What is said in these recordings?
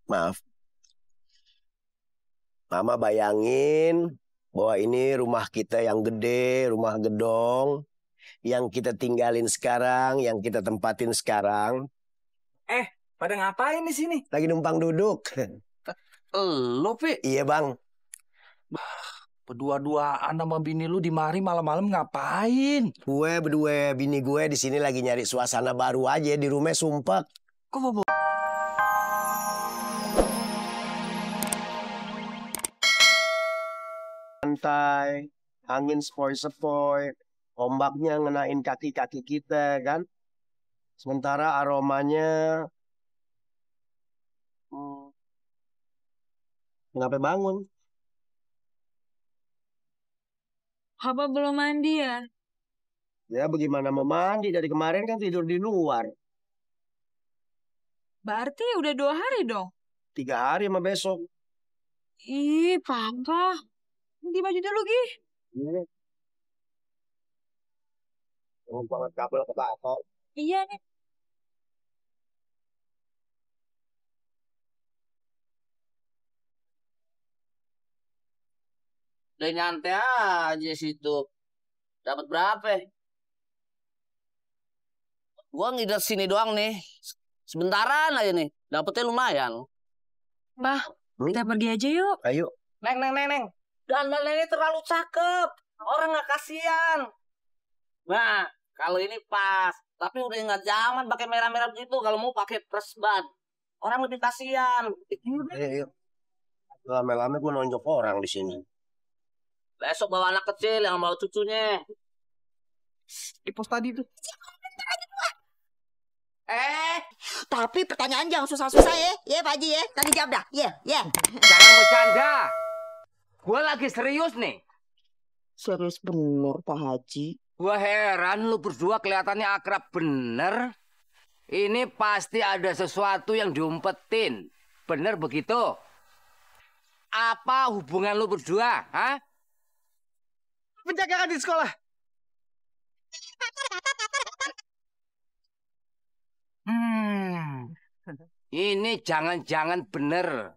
Maaf. Mama bayangin bahwa ini rumah kita yang gede, rumah gedong, yang kita tinggalin sekarang, yang kita tempatin sekarang. Pada ngapain di sini? Lagi numpang duduk. Lo, Pi? Iya, Bang. Berdua-duaan sama bini lu di mari malam-malam ngapain? Gue berdua bini gue di sini lagi nyari suasana baru aja, di rumah sumpek. Kok Santai, angin sepoi-sepoi, ombaknya ngenain kaki-kaki kita kan. Sementara aromanya kenapa bangun? Apa belum mandi ya? Ya bagaimana mau mandi, dari kemarin kan tidur di luar. Berarti udah 2 hari dong. 3 hari sama besok. Ih, Papa. Ganti baju dulu, Gih. Banget kabel ke bakal. Iya nih. Udah nyantai aja situ. Dapat berapa? Gua ngider sini doang nih. Sebentaran aja nih. Dapetnya lumayan. Bah, kita pergi aja yuk. Ayo. Neng. Dandan ini terlalu cakep. Orang nggak kasihan. Nah, kalau ini pas. Tapi udah nggak zaman pakai merah-merah begitu. Kalau mau pakai persban. Orang lebih kasihan. Ayo. Lama-lama gue nonjok orang di sini. Besok bawa anak kecil yang mau cucunya. di pos tadi tuh? Tapi pertanyaan jangan susah-susah ya. Ya, Pak Haji ya. Tadi jawab dah. Ya. Jangan bercanda. Gue lagi serius nih. Serius bener, Pak Haji. Gue heran lu berdua kelihatannya akrab bener. Ini pasti ada sesuatu yang diumpetin. Bener begitu? Apa hubungan lu berdua? Hah? Penjagaan di sekolah. Ini jangan-jangan bener.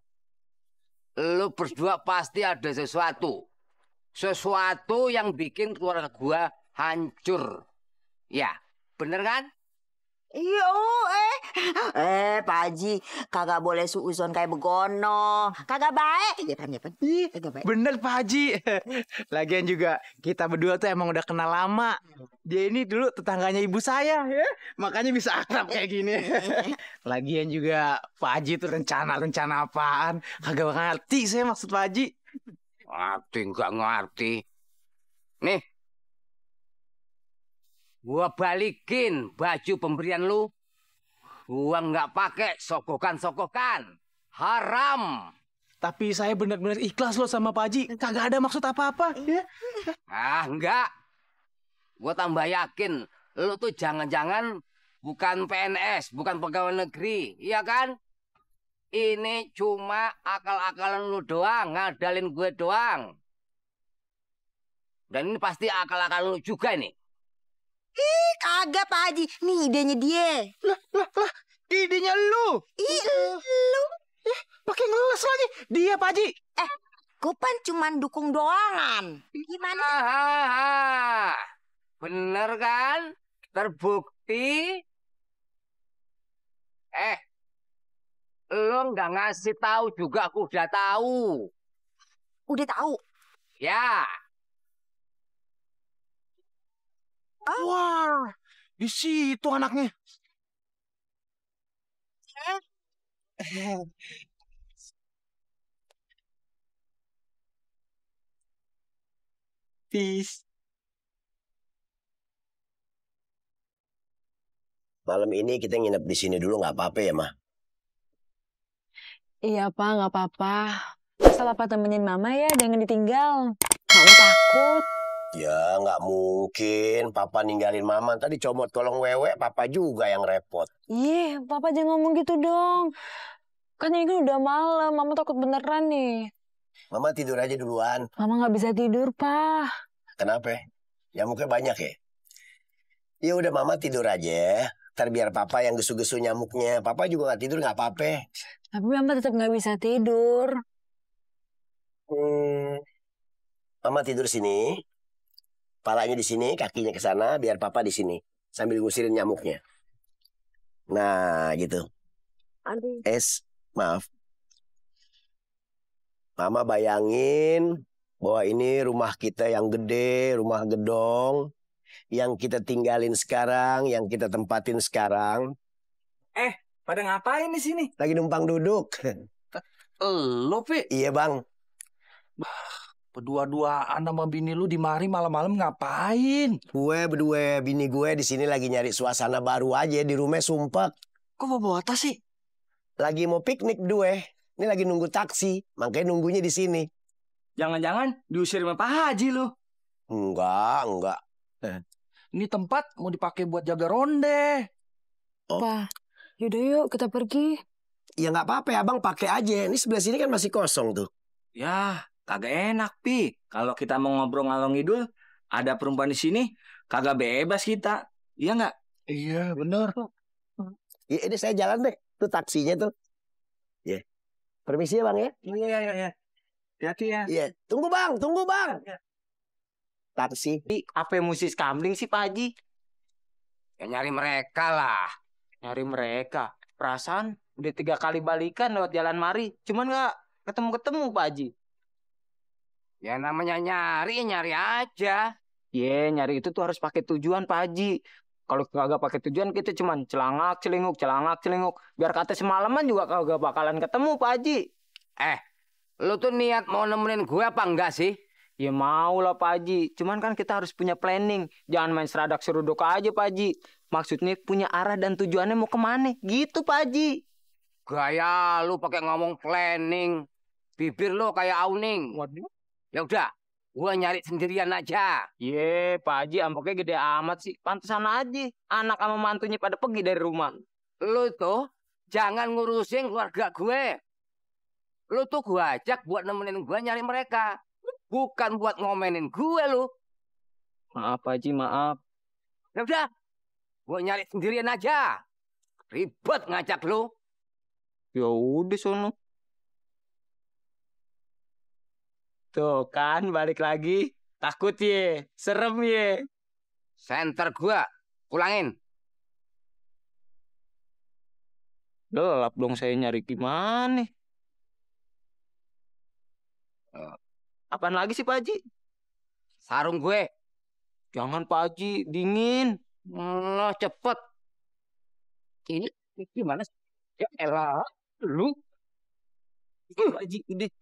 Lu berdua pasti ada sesuatu. Sesuatu yang bikin keluarga gua hancur. Ya, bener kan? Iya, Pak Haji, kagak boleh suuzon kayak begono. Kagak baik. Ya kan? Kagak baik. Bener, Pak Haji. Lagian juga kita berdua tuh emang udah kenal lama. Dia ini dulu tetangganya ibu saya, ya. Makanya bisa akrab kayak gini. Lagian juga Pak Haji tuh rencana apaan? Kagak ngerti saya maksud Pak Haji. Nggak ngerti. Nih. Gua balikin baju pemberian lu. Gua nggak pakai sokokan-sokokan. Haram. Tapi saya benar-benar ikhlas loh sama Pak Haji. Kagak ada maksud apa-apa. Ya. Enggak. Gua tambah yakin. Lu tuh jangan-jangan bukan PNS, bukan pegawai negeri. Iya kan? Ini cuma akal-akalan lu doang. Ngadalin gue doang. Dan ini pasti akal-akalan lu juga nih. Ih, kagak Pak Haji. Nih idenya dia. Lah. Idenya lu. Lu. Pakai ngeles lagi. Dia Pak Haji. Gue kan cuman dukung doangan. Gimana? Bener kan? Terbukti. Lo nggak ngasih tahu juga, aku udah tahu. Udah tahu. Ya. Wah, di situ anaknya. Peace. Malam ini kita nginep di sini dulu nggak apa-apa ya, Mah? Iya, Pak, nggak apa-apa. Asal Papa temenin Mama ya, jangan ditinggal. Mama takut. Ya nggak mungkin Papa ninggalin Mama. Tadi comot kolong wewe, Papa juga yang repot. Iya, Papa jangan ngomong gitu dong. Kan ini kan udah malam, Mama takut beneran nih. Mama tidur aja duluan. Mama nggak bisa tidur, Pak. Kenapa? Nyamuknya banyak ya? Ya udah Mama tidur aja. Ntar biar papa yang gesu-gesu nyamuknya. Papa juga nggak tidur nggak apa-apa. Tapi Mama tetap nggak bisa tidur. Mama tidur sini. Palanya di sini, kakinya ke sana, biar papa di sini. Sambil ngusirin nyamuknya. Nah, gitu. Aduh. Maaf. Mama bayangin bahwa ini rumah kita yang gede, rumah gedong. Yang kita tinggalin sekarang, yang kita tempatin sekarang. Pada ngapain di sini? Lagi numpang duduk. Lo, Pi. Iya, Bang. Berdua-duaan sama bini lu di mari malam-malam ngapain? Gue berdua, bini gue di sini lagi nyari suasana baru aja, di rumah sumpek. Kok bawa tas sih? Lagi mau piknik berdua. Ini lagi nunggu taksi, makanya nunggunya di sini. Jangan-jangan diusir sama Pak Haji lu. Enggak. Ini tempat mau dipakai buat jaga ronde. Pa, yaudah yuk kita pergi. Ya nggak apa-apa ya, Bang, pakai aja. Ini sebelah sini kan masih kosong tuh. Ya, kagak enak, Pi. Kalau kita mau ngobrol ngalong ngidul, ada perempuan di sini, kagak bebas kita. Iya nggak? Iya, bener. Ya, ini saya jalan deh. Tuh taksinya tuh. Ya. Permisi ya, Bang ya. Iya. Hati-hati ya. Iya. Tunggu, Bang. Taksi. Apa musis kambing sih Pak Haji? Ya nyari mereka lah. Nyari mereka. Perasaan udah 3 kali balikan lewat jalan mari. Cuman nggak ketemu-ketemu Pak Haji. Ya namanya nyari aja. Nyari itu tuh harus pakai tujuan Pak Haji. Kalau kagak pakai tujuan kita cuman celangak celinguk. Biar kata semalaman juga kagak bakalan ketemu Pak Haji. Lu tuh niat mau nemenin gue apa enggak sih? Ya mau lah Pak Haji. Cuman kan kita harus punya planning. Jangan main seradak seruduk aja Pak Haji. Maksudnya punya arah dan tujuannya mau kemana. Gitu Pak Haji. Gaya lu pakai ngomong planning. Bibir lu kayak auning. Waduh. Ya udah, gua nyari sendirian aja. Pak Haji ampoknya gede amat sih. Pantesan aja. Anak sama mantunya pada pergi dari rumah. Lu tuh jangan ngurusin keluarga gue. Lu tuh gua ajak buat nemenin gue nyari mereka. Bukan buat ngomenin gue lu. Maaf Pak Haji, maaf. Ya udah, gua nyari sendirian aja. Ribet ngajak lu. Ya udah sono. Tuh kan balik lagi. Takut ye. Serem ye. Senter gua, pulangin. Gelap dong saya nyari gimana. Apaan lagi sih Pak Haji? Sarung gue. Jangan Pak Haji, dingin. Lo cepet. Ini gimana sih? Ya elah, lu. Pak Haji, udah.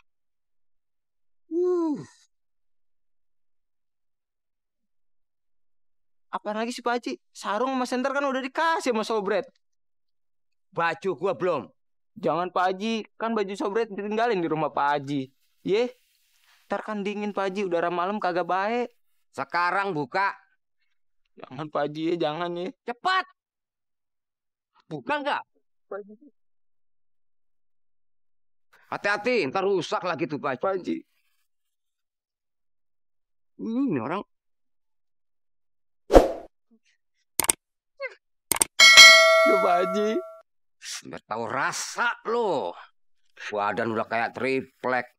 Apaan lagi sih Pak Haji? Sarung sama senter kan udah dikasih sama Sobret. Baju gua belum. Jangan Pak Haji, kan baju Sobret ditinggalin di rumah Pak Haji. Ntar kan dingin Pak Haji, udara malam kagak baik. Sekarang buka. Jangan Pak Haji, jangan ya. Cepat. Buka nggak? Hati-hati, ntar rusak lagi tuh baju. Pak Haji. Ini orang. Duh Pak Haji. Biar tahu rasa lo. Badan udah kayak triplek.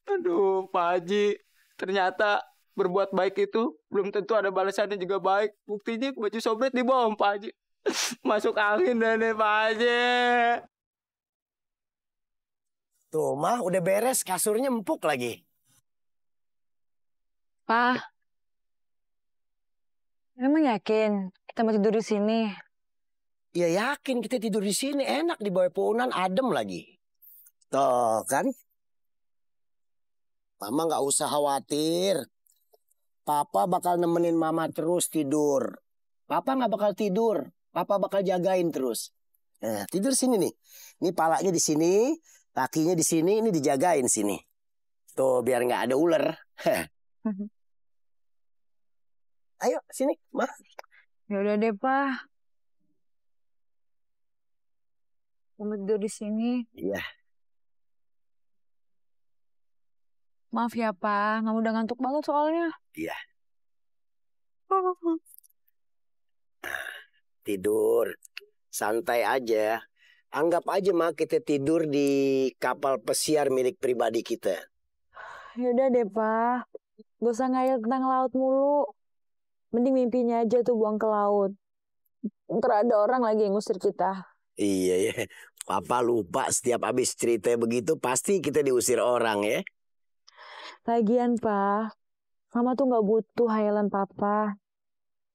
Aduh Pak Haji. Ternyata berbuat baik itu belum tentu ada balasannya juga baik. Buktinya baju Sobret dibom Pak Haji. Masuk angin dah nih Pak Haji. Tuh, Mah, udah beres, kasurnya empuk lagi. Pa, emang yakin kita mau tidur di sini? Ya yakin kita tidur di sini, enak di bawah pohonan, adem lagi. Tuh kan. Mama nggak usah khawatir. Papa bakal nemenin Mama terus tidur. Papa nggak bakal tidur. Papa bakal jagain terus. Nah, tidur sini nih. Ini palanya di sini, kakinya di sini, ini dijagain sini. Tuh biar nggak ada ular. Ayo sini, Ma. Ya udah deh, Pa. Mau tidur di sini. Iya. Maaf ya, Pa. Kamu udah ngantuk banget soalnya. Iya. tidur. Santai aja. Anggap aja mah kita tidur di kapal pesiar milik pribadi kita. Yaudah deh, Pak. Gak usah ngayal tentang laut mulu. Mending mimpinya aja tuh buang ke laut. Ntar ada orang lagi yang ngusir kita. Iya ya. Papa lupa setiap habis cerita begitu pasti kita diusir orang ya. Lagian, Pak, Mama tuh gak butuh hayalan Papa.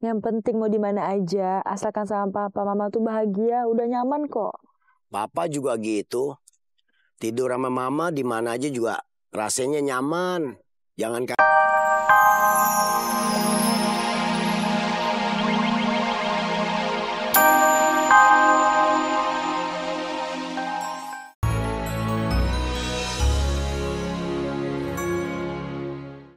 Yang penting mau di mana aja, asalkan sama Papa, Mama tuh bahagia, udah nyaman kok. Papa juga gitu. Tidur sama mama di mana aja juga rasanya nyaman. Jangan